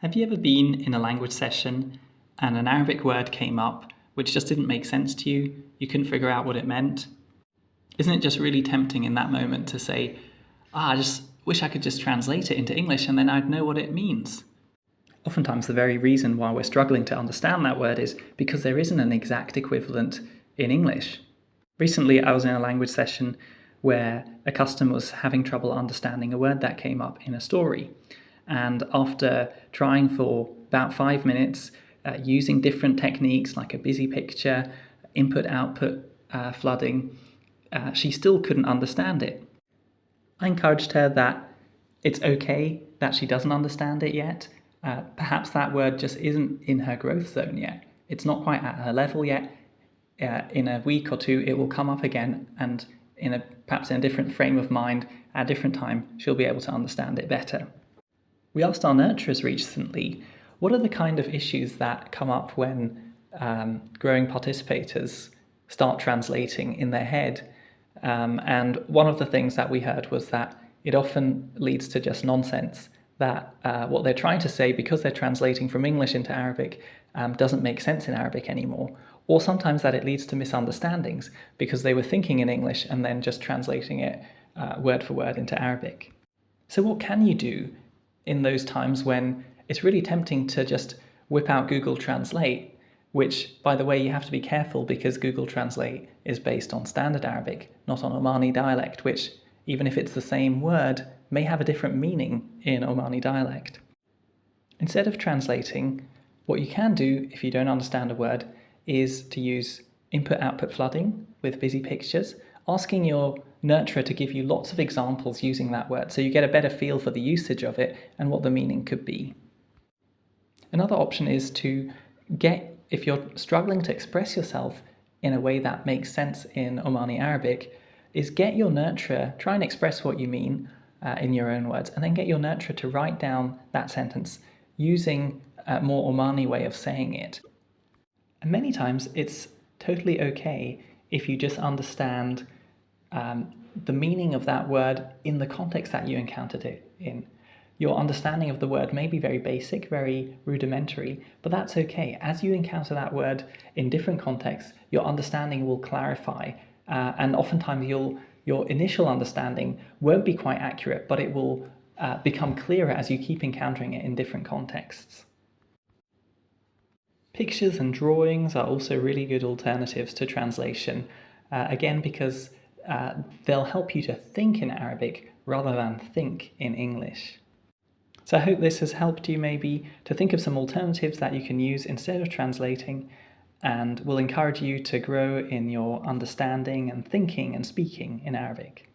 Have you ever been in a language session and an Arabic word came up which just didn't make sense to you? You couldn't figure out what it meant? Isn't it just really tempting in that moment to say, I just wish I could just translate it into English and then I'd know what it means? Oftentimes the very reason why we're struggling to understand that word is because there isn't an exact equivalent in English. Recently I was in a language session where a customer was having trouble understanding a word that came up in a story. And after trying for about 5 minutes, using different techniques like a busy picture, input-output flooding, she still couldn't understand it. I encouraged her that it's okay that she doesn't understand it yet. Perhaps that word just isn't in her growth zone yet. It's not quite at her level yet. In a week or two, it will come up again, and perhaps in a different frame of mind, at a different time, she'll be able to understand it better. We asked our nurturers recently, what are the kind of issues that come up when growing participators start translating in their head? And one of the things that we heard was that it often leads to just nonsense, that what they're trying to say, because they're translating from English into Arabic, doesn't make sense in Arabic anymore. Or sometimes that it leads to misunderstandings, because they were thinking in English and then just translating it word for word into Arabic. So what can you do in those times when it's really tempting to just whip out Google Translate, which, by the way, you have to be careful because Google Translate is based on Standard Arabic, not on Omani dialect, which, even if it's the same word, may have a different meaning in Omani dialect. Instead of translating, what you can do if you don't understand a word is to use input-output flooding with busy pictures, asking your nurturer to give you lots of examples using that word so you get a better feel for the usage of it and what the meaning could be. Another option is to if you're struggling to express yourself in a way that makes sense in Omani Arabic, is get your nurturer, try and express what you mean in your own words, and then get your nurturer to write down that sentence using a more Omani way of saying it. And many times it's totally okay if you just understand the meaning of that word in the context that you encountered it in. Your understanding of the word may be very basic, very rudimentary, but that's okay. As you encounter that word in different contexts, your understanding will clarify, and oftentimes your initial understanding won't be quite accurate, but it will become clearer as you keep encountering it in different contexts. Pictures and drawings are also really good alternatives to translation, again because they'll help you to think in Arabic rather than think in English. So I hope this has helped you maybe to think of some alternatives that you can use instead of translating, and will encourage you to grow in your understanding and thinking and speaking in Arabic.